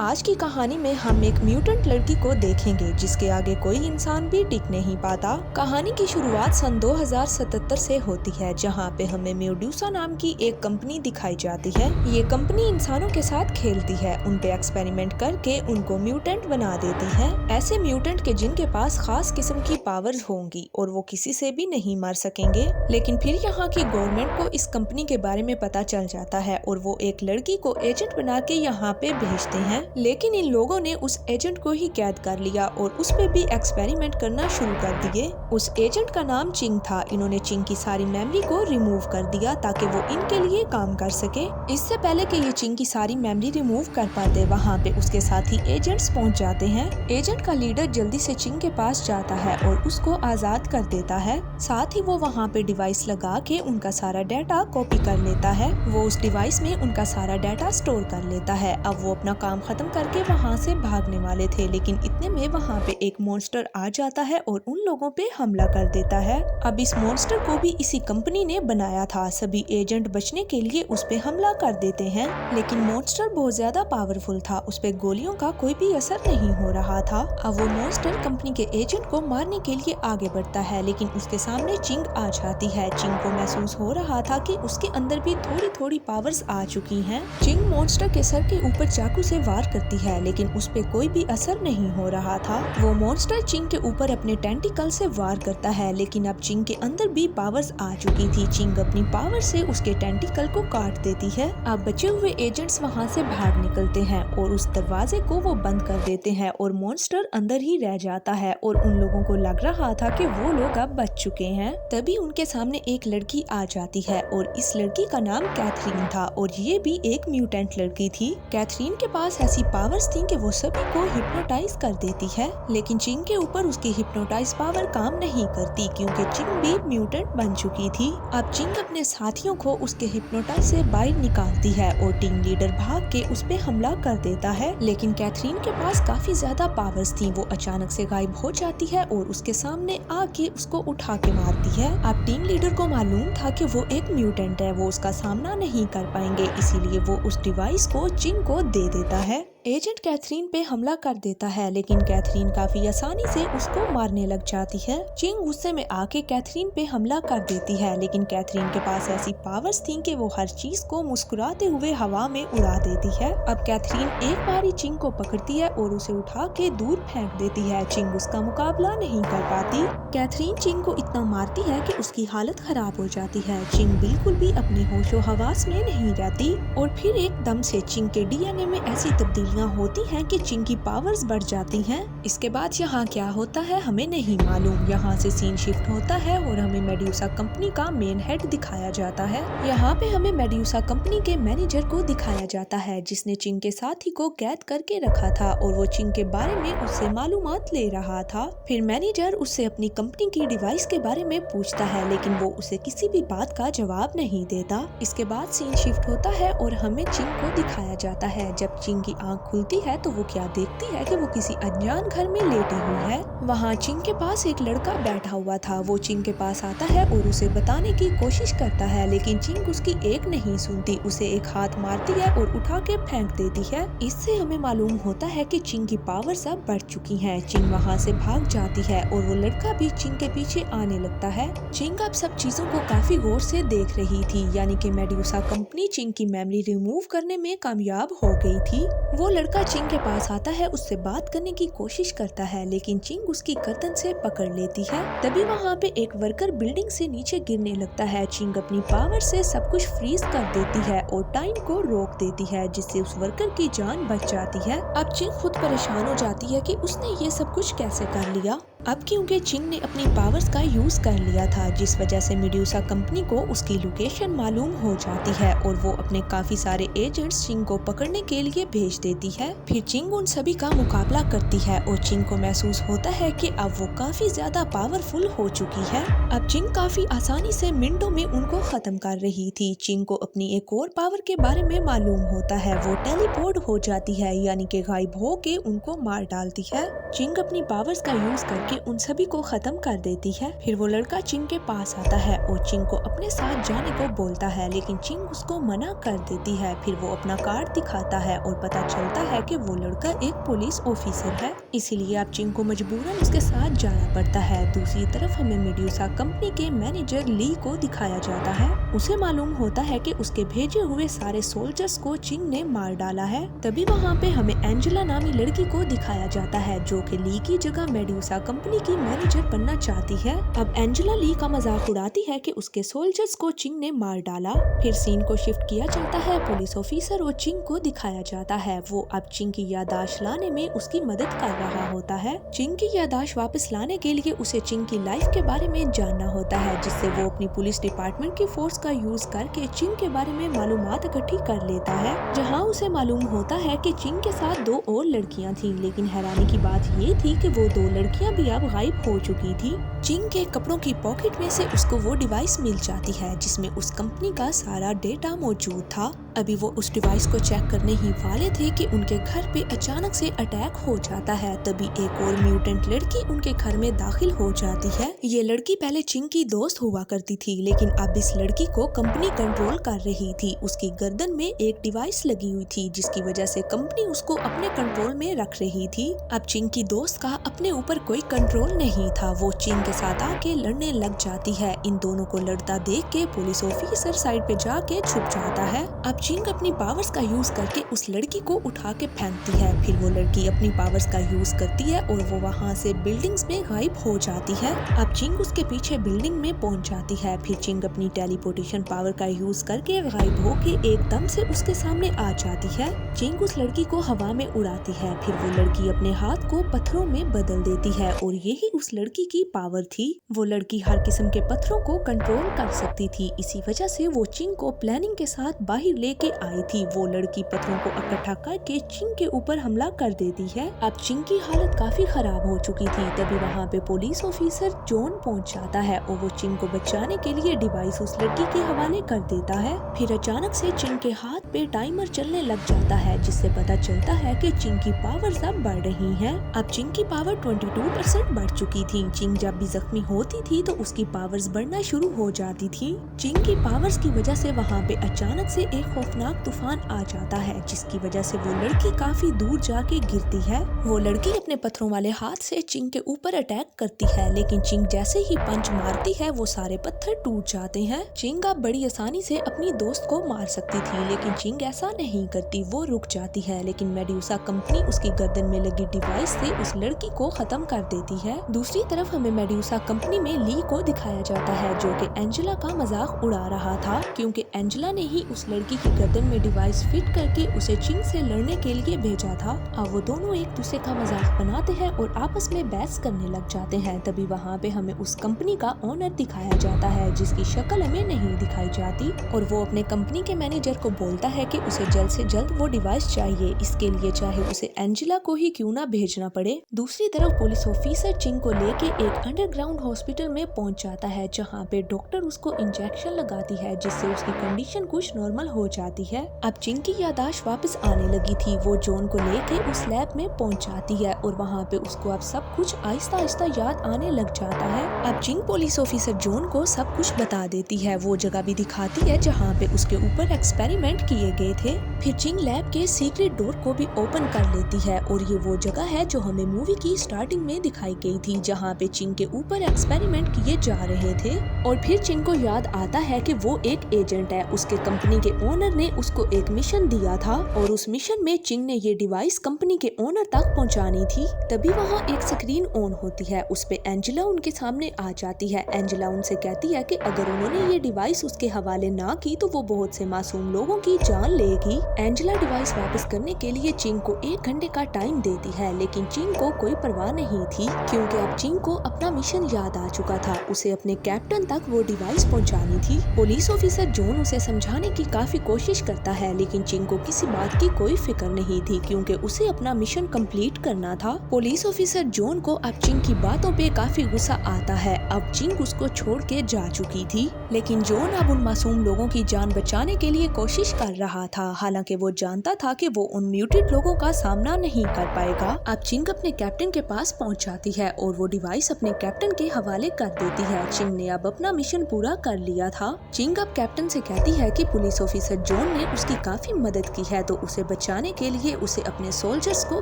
आज की कहानी में हम एक म्यूटेंट लड़की को देखेंगे जिसके आगे कोई इंसान भी टिक नहीं पाता। कहानी की शुरुआत सन 2077 से होती है, जहां पे हमें मेडूसा नाम की एक कंपनी दिखाई जाती है। ये कंपनी इंसानों के साथ खेलती है, उन पे एक्सपेरिमेंट करके उनको म्यूटेंट बना देती है। ऐसे म्यूटेंट के जिनके पास खास किस्म की पावर्स होंगी और वो किसी से भी नहीं मर सकेंगे। लेकिन फिर यहाँ की गवर्नमेंट को इस कंपनी के बारे में पता चल जाता है और वो एक लड़की को एजेंट बना के यहाँ पे भेजते हैं। लेकिन इन लोगों ने उस एजेंट को ही कैद कर लिया और उस पे भी एक्सपेरिमेंट करना शुरू कर दिए। उस एजेंट का नाम चिंग था। इन्होंने चिंग की सारी मेमोरी को रिमूव कर दिया ताकि वो इनके लिए काम कर सके। इससे पहले कि ये चिंग की सारी मेमोरी रिमूव कर पाते, वहाँ पे उसके साथी एजेंट्स पहुँच जाते हैं। एजेंट का लीडर जल्दी से चिंग के पास जाता है और उसको आजाद कर देता है। साथ ही वो वहाँ पे डिवाइस लगा के उनका सारा डाटा कॉपी कर लेता है। वो उस डिवाइस में उनका सारा डाटा स्टोर कर लेता है। अब वो अपना काम खत्म करके वहाँ से भागने वाले थे, लेकिन इतने में वहाँ पे एक मॉन्स्टर आ जाता है और उन लोगों पे हमला कर देता है। अब इस मॉन्स्टर को भी इसी कंपनी ने बनाया था। सभी एजेंट बचने के लिए उस पे हमला कर देते हैं, लेकिन मॉन्स्टर बहुत ज्यादा पावरफुल था। उस पे गोलियों का कोई भी असर नहीं हो रहा था। अब वो मॉन्स्टर कंपनी के एजेंट को मारने के लिए आगे बढ़ता है, लेकिन उसके सामने चिंग आ जाती है। चिंग को महसूस हो रहा था कि उसके अंदर भी थोड़ी थोड़ी पावर्स आ चुकी हैं। चिंग मॉन्स्टर के सर के ऊपर चाकू से वार करती है, लेकिन उस पे कोई भी असर नहीं हो रहा था। वो मॉन्स्टर चिंग के ऊपर अपने टेंटिकल से वार करता है, लेकिन अब चिंग के अंदर भी पावर्स आ चुकी थी। चिंग अपनी पावर से उसके टेंटिकल को काट देती है। अब बचे हुए एजेंट्स वहाँ से भाग निकलते हैं और उस दरवाजे को वो बंद कर देते हैं और मॉन्स्टर अंदर ही रह जाता है और उन लोगों को लग रहा था कि वो लोग अब बच चुके हैं। तभी उनके सामने एक लड़की आ जाती है और इस लड़की का नाम कैथरीन था और ये भी एक म्यूटेंट लड़की थी। कैथरीन के पास ऐसी पावर्स थी कि वो सभी को हिप्नोटाइज कर देती है, लेकिन चिंग के ऊपर उसकी हिप्नोटाइज पावर काम नहीं करती क्योंकि चिंग भी म्यूटेंट बन चुकी थी। अब चिंग अपने साथियों को उसके हिप्नोटाइज से बाहर निकालती है और टीम लीडर भाग के उस पे हमला कर देता है, लेकिन कैथरीन के पास काफी ज्यादा पावर्स थी। वो अचानक से गायब हो जाती है और उसके सामने आके उसको उठा के मारती है। अब टीम लीडर को मालूम था कि वो एक म्यूटेंट है, वो उसका सामना नहीं कर पाएंगे, इसीलिए वो उस डिवाइस को चिंग को दे देता है। एजेंट कैथरीन पे हमला कर देता है, लेकिन कैथरीन काफी आसानी से उसको मारने लग जाती है। चिंग गुस्से में आके कैथरीन पे हमला कर देती है, लेकिन कैथरीन के पास ऐसी पावर्स थी कि वो हर चीज को मुस्कुराते हुए हवा में उड़ा देती है। अब कैथरीन एक बार ही चिंग को पकड़ती है और उसे उठा के दूर फेंक देती है। चिंग उसका मुकाबला नहीं कर पाती। कैथरीन चिंग को इतना मारती है कि उसकी हालत खराब हो जाती है। चिंग बिल्कुल भी अपने होशो हवास में नहीं रहती और फिर एकदम से चिंग के डीएनए में ऐसी तब्दीली होती हैं कि चिंग की पावर्स बढ़ जाती हैं। इसके बाद यहाँ क्या होता है हमें नहीं मालूम। यहाँ से सीन शिफ्ट होता है और हमें मेडूसा कंपनी का मेन हेड दिखाया जाता है। यहाँ पे हमें मेडूसा कंपनी के मैनेजर को दिखाया जाता है, जिसने चिंग के साथी को कैद करके रखा था और वो चिंग के बारे में उससे मालूमात ले रहा था। फिर मैनेजर उससे अपनी कंपनी की डिवाइस के बारे में पूछता है, लेकिन वो उसे किसी भी बात का जवाब नहीं देता। इसके बाद सीन शिफ्ट होता है और हमें चिंग को दिखाया जाता है। जब चिंग की आंख खुलती है तो वो क्या देखती है कि वो किसी अनजान घर में लेटी हुई है। वहाँ चिंग के पास एक लड़का बैठा हुआ था। वो चिंग के पास आता है और उसे बताने की कोशिश करता है, लेकिन चिंग उसकी एक नहीं सुनती। उसे एक हाथ मारती है और उठा के फेंक देती है। इससे हमें मालूम होता है कि चिंग की पावर्स अब बढ़ चुकी हैं। चिंग वहाँ से भाग जाती है और वो लड़का भी चिंग के पीछे आने लगता है। चिंग अब सब चीजों को काफी गौर से देख रही थी, यानी कि मेडूसा कंपनी चिंग की मेमोरी रिमूव करने में कामयाब हो गई थी। वो लड़का चिंग के पास आता है, उससे बात करने की कोशिश करता है, लेकिन चिंग उसकी गर्दन से पकड़ लेती है। तभी वहाँ पे एक वर्कर बिल्डिंग से नीचे गिरने लगता है। चिंग अपनी पावर से सब कुछ फ्रीज कर देती है और टाइम को रोक देती है, जिससे उस वर्कर की जान बच जाती है। अब चिंग खुद परेशान हो जाती है कि उसने ये सब कुछ कैसे कर लिया। अब क्योंकि चिंग ने अपनी पावर्स का यूज कर लिया था, जिस वजह से मेडूसा कंपनी को उसकी लोकेशन मालूम हो जाती है और वो अपने काफी सारे एजेंट्स चिंग को पकड़ने के लिए भेज देती है। फिर चिंग उन सभी का मुकाबला करती है और चिंग को महसूस होता है कि अब वो काफी ज्यादा पावरफुल हो चुकी है। अब चिंग काफी आसानी से मिनटों में उनको खत्म कर रही थी। चिंग को अपनी एक और पावर के बारे में मालूम होता है। वो टेलीपोर्ट हो जाती है, यानी कि गायब हो के उनको मार डालती है। चिंग अपनी पावर्स का यूज करके के उन सभी को खत्म कर देती है। फिर वो लड़का चिंग के पास आता है और चिंग को अपने साथ जाने को बोलता है, लेकिन चिंग उसको मना कर देती है। फिर वो अपना कार्ड दिखाता है और पता चलता है कि वो लड़का एक पुलिस ऑफिसर है, इसीलिए अब चिंग को मजबूरन उसके साथ जाना पड़ता है। दूसरी तरफ हमें मेड्यूसा कंपनी के मैनेजर ली को दिखाया जाता है। उसे मालूम होता है कि उसके भेजे हुए सारे सोल्जर्स को चिंग ने मार डाला है। तभी वहाँ पे हमें एंजेला नामी लड़की को दिखाया जाता है जो कि ली की जगह मेड्यूसा कंपनी की मैनेजर बनना चाहती है। अब एंजेला ली का मजाक उड़ाती है कि उसके सोल्जर्स को चिंग ने मार डाला। फिर सीन को शिफ्ट किया जाता है, पुलिस ऑफिसर और चिंग को दिखाया जाता है। वो अब चिंग की याददाश्त लाने में उसकी मदद कर रहा होता है। चिंग की याददाश्त वापस लाने के लिए उसे चिंग की लाइफ के बारे में जानना होता है, जिससे वो अपनी पुलिस डिपार्टमेंट की फोर्स का यूज करके चिंग के बारे में मालूमात इकट्ठी कर लेता है। जहाँ उसे मालूम होता है कि चिंग के साथ 2 और लड़कियां थीं, लेकिन हैरानी की बात ये थी कि वो 2 लड़कियां भी अब गायब हो चुकी थी। चिंग के कपड़ों की पॉकेट में से उसको वो डिवाइस मिल जाती है जिसमें उस कंपनी का सारा डेटा मौजूद था। अभी वो उस डिवाइस को चेक करने ही वाले थे कि उनके घर पे अचानक से अटैक हो जाता है। तभी एक और म्यूटेंट लड़की उनके घर में दाखिल हो जाती है। ये लड़की पहले चिंग की दोस्त हुआ करती थी, लेकिन अब इस लड़की को कंपनी कंट्रोल कर रही थी। उसकी गर्दन में एक डिवाइस लगी हुई थी जिसकी वजह से कंपनी उसको अपने कंट्रोल में रख रही थी। अब चिंग की दोस्त का अपने ऊपर कोई कंट्रोल नहीं था। वो चिंग के साथ आके लड़ने लग जाती है। इन दोनों को लड़ता देख के पुलिस ऑफिसर साइड पे जाके छुप जाता है। अब चिंग अपनी पावर्स का यूज करके उस लड़की को उठा के फेंकती है। फिर वो लड़की अपनी पावर्स का यूज करती है और वो वहाँ से बिल्डिंग्स में गायब हो जाती है। अब चिंग उसके पीछे बिल्डिंग में पहुँच जाती है। फिर चिंग अपनी टेलीपोर्टेशन पावर का यूज करके गायब होके एकदम से उसके सामने आ जाती है। चिंग उस लड़की को हवा में उड़ाती है। फिर वो लड़की अपने हाथ को पत्थरों में बदल देती है और यही उस लड़की की पावर थी। वो लड़की हर किस्म के पत्थरों को कंट्रोल कर सकती थी। इसी वजह से वो चिंग को प्लानिंग के साथ बाहर लेके आई थी। वो लड़की पत्थरों को इकट्ठा करके चिंग के ऊपर हमला कर देती है। अब चिंग की हालत काफी खराब हो चुकी थी। तभी वहाँ पे पुलिस ऑफिसर जॉन पहुँच जाता है और वो चिंग को बचाने के लिए डिवाइस उस लड़की के हवाले कर देता है। फिर अचानक से चिंग के हाथ पे टाइमर चलने लग जाता है, जिससे पता चलता है कि चिंग की पावर्स अब बढ़ रही हैं। अब चिंग की पावर 22% बढ़ चुकी थी। चिंग जब भी जख्मी होती थी तो उसकी पावर्स बढ़ना शुरू हो जाती थी। चिंग की पावर्स की वजह से वहाँ पे अचानक से एक खौफनाक तूफान आ जाता है, जिसकी वजह से वो लड़की काफी दूर जाके गिरती है। वो लड़की अपने पत्थरों वाले हाथ से चिंग के ऊपर अटैक करती है, लेकिन चिंग जैसे ही पंच मारती है वो सारे पत्थर टूट जाते हैं। चिंग अब बड़ी आसानी से अपनी दोस्त को मार सकती थी, लेकिन चिंग ऐसा नहीं करती। वो रुक जाती है, लेकिन मेड्यूसा कंपनी उसकी गर्दन में लगी डिवाइस से उस लड़की को खत्म कर देती है। दूसरी तरफ हमें मेड्यूसा कंपनी में ली को दिखाया जाता है जो कि एंजेला का मजाक उड़ा रहा था, क्योंकि एंजेला ने ही उस लड़की की गर्दन में डिवाइस फिट करके उसे चिंग से लड़ने के लिए भेजा था। अब वो दोनों एक दूसरे का मजाक बनाते हैं और आपस में बहस करने लग जाते हैं। तभी वहाँ पे हमें उस कंपनी का ओनर दिखाया जाता है जिसकी शक्ल हमें नहीं दिखाई जाती, और वो अपने कंपनी के मैनेजर को बोलता है कि उसे जल्द से जल्द वो डिवाइस चाहिए, इसके लिए चाहे उसे एंजेला को ही क्यों ना भेजना पड़े। दूसरी तरफ पुलिस ऑफिसर चिंग को लेके एक अंडरग्राउंड हॉस्पिटल में पहुंच जाता है, जहां पे डॉक्टर उसको इंजेक्शन लगाती है जिससे उसकी कंडीशन कुछ नॉर्मल हो जाती है। अब चिंग की याददाश्त वापस आने लगी थी। वो जॉन को लेके उस लैब में पहुंच जाती है और वहाँ पे उसको अब सब कुछ आहिस्ता आहिस्ता याद आने लग जाता है। अब चिंग पुलिस ऑफिसर जॉन को सब कुछ बता देती है। वो जगह भी दिखाती है जहाँ पे उसके ऊपर एक्सपेरिमेंट किए गए थे। फिर चिंग लैब के सीक्रेट डोर को भी ओपन कर लेती है और ये वो जगह है जो हमें मूवी की स्टार्टिंग में दिखाई गई थी, जहाँ पे चिंग के ऊपर एक्सपेरिमेंट किए जा रहे थे। और फिर चिंग को याद आता है कि वो एक एजेंट है। उसके कंपनी के ओनर ने उसको एक मिशन दिया था और उस मिशन में चिंग ने ये डिवाइस कंपनी के ओनर तक पहुंचानी थी। तभी वहाँ एक स्क्रीन ऑन होती है, उस पे एंजेला उनके सामने आ जाती है। एंजेला उनसे कहती है कि अगर उन्होंने ये डिवाइस उसके हवाले ना की तो वो बहुत से मासूम लोगों की जान लेगी। एंजेला डिवाइस वापस करने के लिए चिंग को 1 घंटे का टाइम देती है, लेकिन चिंग को कोई परवाह नहीं थी, क्योंकि अब चिंग को अपना मिशन याद आ चुका था। उसे अपने कैप्टन तक वो डिवाइस पहुंचानी थी। पुलिस ऑफिसर जॉन उसे समझाने की काफी कोशिश करता है, लेकिन चिंग को किसी बात की कोई फिक्र नहीं थी क्योंकि उसे अपना मिशन कंप्लीट करना था। पुलिस ऑफिसर जॉन को अब चिंग की बातों पे काफी गुस्सा आता है। अब चिंग उसको छोड़ के जा चुकी थी, लेकिन जॉन अब उन मासूम लोगों की जान बचाने के लिए कोशिश कर रहा था। हालांकि वो जानता था कि वो उन म्यूटेड लोगों का सामना नहीं कर पाएगा। अब चिंग अपने कैप्टन के पास पहुंच जाती है और वो डिवाइस अपने कैप्टन के हवाले कर देती है। चिंग ने अब अपना मिशन पूरा कर लिया था। चिंग अब कैप्टन से कहती है कि पुलिस ऑफिसर जॉन ने उसकी काफी मदद की है, तो उसे बचाने के लिए उसे अपने सोल्जर्स को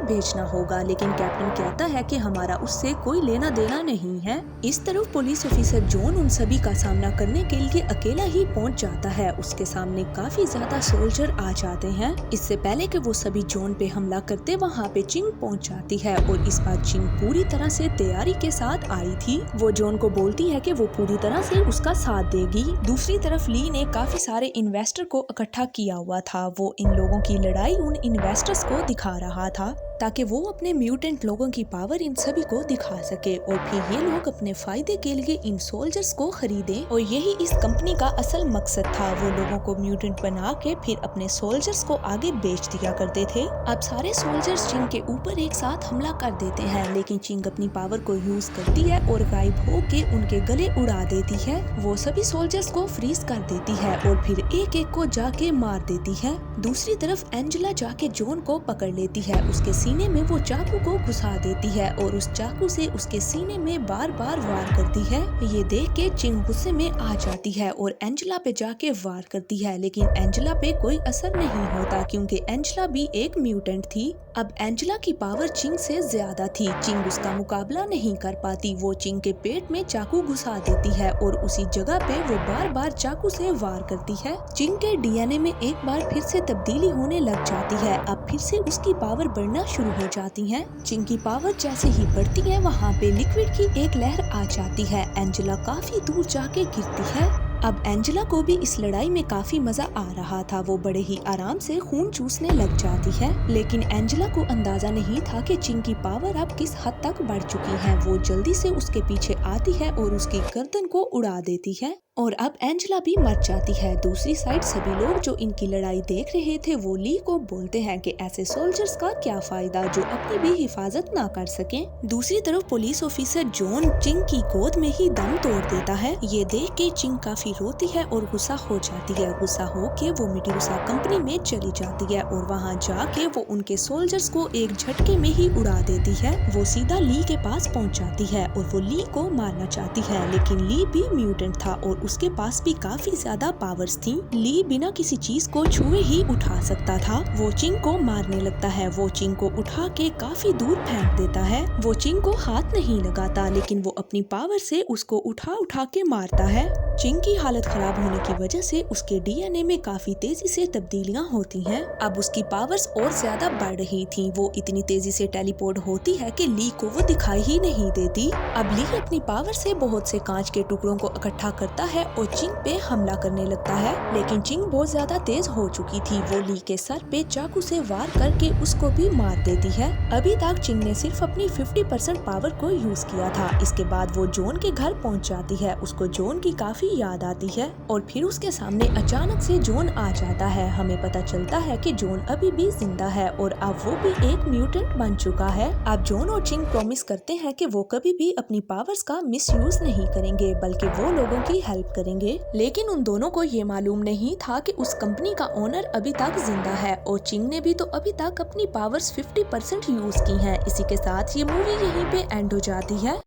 भेजना होगा। लेकिन कैप्टन कहता है कि हमारा उससे कोई लेना देना नहीं है। इस तरफ पुलिस ऑफिसर जॉन उन सभी का सामना करने के लिए अकेला ही पहुंच जाता है। उसके सामने काफी ज्यादा सोल्जर आ जाते हैं। इससे पहले कि वो सभी जॉन पे हमला करते, वहाँ पे चिंग पहुंच जाती है और इस बार चिंग पूरी तरह से तैयारी के साथ आई थी। वो जॉन को बोलती है कि वो पूरी तरह से उसका साथ देगी। दूसरी तरफ ली ने काफी सारे इन्वेस्टर को इकट्ठा किया हुआ था। वो इन लोगों की लड़ाई उन इन्वेस्टर्स को दिखा रहा था ताकि वो अपने म्यूटेंट लोगों की पावर इन सभी को दिखा सके और फिर ये लोग अपने फायदे के लिए इन सोल्जर्स को खरीदें। और यही इस कंपनी का असल मकसद था। वो लोगों को म्यूटेंट बना के फिर अपने सोल्जर्स को आगे बेच दिया करते थे। अब सारे सोल्जर्स चिंग के ऊपर एक साथ हमला कर देते हैं, लेकिन चिंग अपनी पावर को यूज करती है और गायब होके उनके गले उड़ा देती है। वो सभी सोल्जर्स को फ्रीज कर देती है और फिर एक एक को जाके मार देती है। दूसरी तरफ एंजेला जाके जॉन को पकड़ लेती है। उसके सीने में वो चाकू को घुसा देती है और उस चाकू से उसके सीने में बार बार वार करती है। ये देख के चिंग गुस्से में आ जाती है और एंजेला पे जाके वार करती है, लेकिन एंजेला पे कोई असर नहीं होता क्योंकि एंजेला भी एक म्यूटेंट थी। अब एंजेला की पावर चिंग से ज्यादा थी। चिंग उसका मुकाबला नहीं कर पाती। वो चिंग के पेट में चाकू घुसा देती है और उसी जगह पे वो बार बार चाकू से वार करती है। चिंग के डीएनए में एक बार फिर से तब्दीली होने लग जाती है। अब फिर से उसकी पावर बढ़ना शुरू हो जाती है। चिंग की पावर जैसे ही बढ़ती है, वहाँ पे लिक्विड की एक लहर आ जाती है। एंजेला काफी दूर जाके गिरती है। अब एंजेला को भी इस लड़ाई में काफी मजा आ रहा था। वो बड़े ही आराम से खून चूसने लग जाती है, लेकिन एंजेला को अंदाजा नहीं था कि चिंग की पावर अब किस हद तक बढ़ चुकी है। वो जल्दी से उसके पीछे आती है और उसकी गर्दन को उड़ा देती है और अब एंजेला भी मर जाती है। दूसरी साइड सभी लोग जो इनकी लड़ाई देख रहे थे वो ली को बोलते हैं कि ऐसे सोल्जर्स का क्या फायदा जो अपनी भी हिफाजत ना कर सके। दूसरी तरफ पुलिस ऑफिसर जॉन चिंग की गोद में ही दम तोड़ देता है। ये देख के चिंग काफी रोती है और गुस्सा हो जाती है। गुस्सा हो के वो मेडुसा कंपनी में चली जाती है और वहाँ जाके वो उनके सोल्जर्स को एक झटके में ही उड़ा देती है। वो सीधा ली के पास पहुँच जाती है और वो ली को मारना चाहती है, लेकिन ली भी म्यूटेंट था और उसके पास भी काफी ज्यादा पावर्स थी। ली बिना किसी चीज को छुए ही उठा सकता था। वो चिंग को मारने लगता है। वो चिंग को उठा के काफी दूर फेंक देता है। वो चिंग को हाथ नहीं लगाता, लेकिन वो अपनी पावर से उसको उठा उठा के मारता है। चिंग की हालत खराब होने की वजह से उसके डीएनए में काफी तेजी से तब्दीलियां होती हैं। अब उसकी पावर्स और ज्यादा बढ़ रही थी। वो इतनी तेजी से टेलीपोर्ट होती है कि ली को वो दिखाई ही नहीं देती। अब ली अपनी पावर से बहुत से कांच के टुकड़ों को इकट्ठा करता है और चिंग पे हमला करने लगता है, लेकिन चिंग बहुत ज्यादा तेज हो चुकी थी। वो ली के सर पे चाकू से वार करके उसको भी मार देती है। अभी तक चिंग ने सिर्फ अपनी 50% पावर को यूज किया था। इसके बाद वो जॉन के घर पहुंच जाती है। उसको जॉन की काफी याद आती है और फिर उसके सामने अचानक से जॉन आ जाता है। हमें पता चलता है कि जॉन अभी भी जिंदा है और अब वो भी एक म्यूटेंट बन चुका है। अब जॉन और चिंग प्रॉमिस करते हैं कि वो कभी भी अपनी पावर्स का मिसयूज नहीं करेंगे, बल्कि वो लोगों की हेल्प करेंगे। लेकिन उन दोनों को ये मालूम नहीं था कि उस कंपनी का ओनर अभी तक जिंदा है और चिंग ने भी तो अभी तक अपनी पावर्स 50% यूज की हैं। इसी के साथ ये मूवी यहीं पे एंड हो जाती है।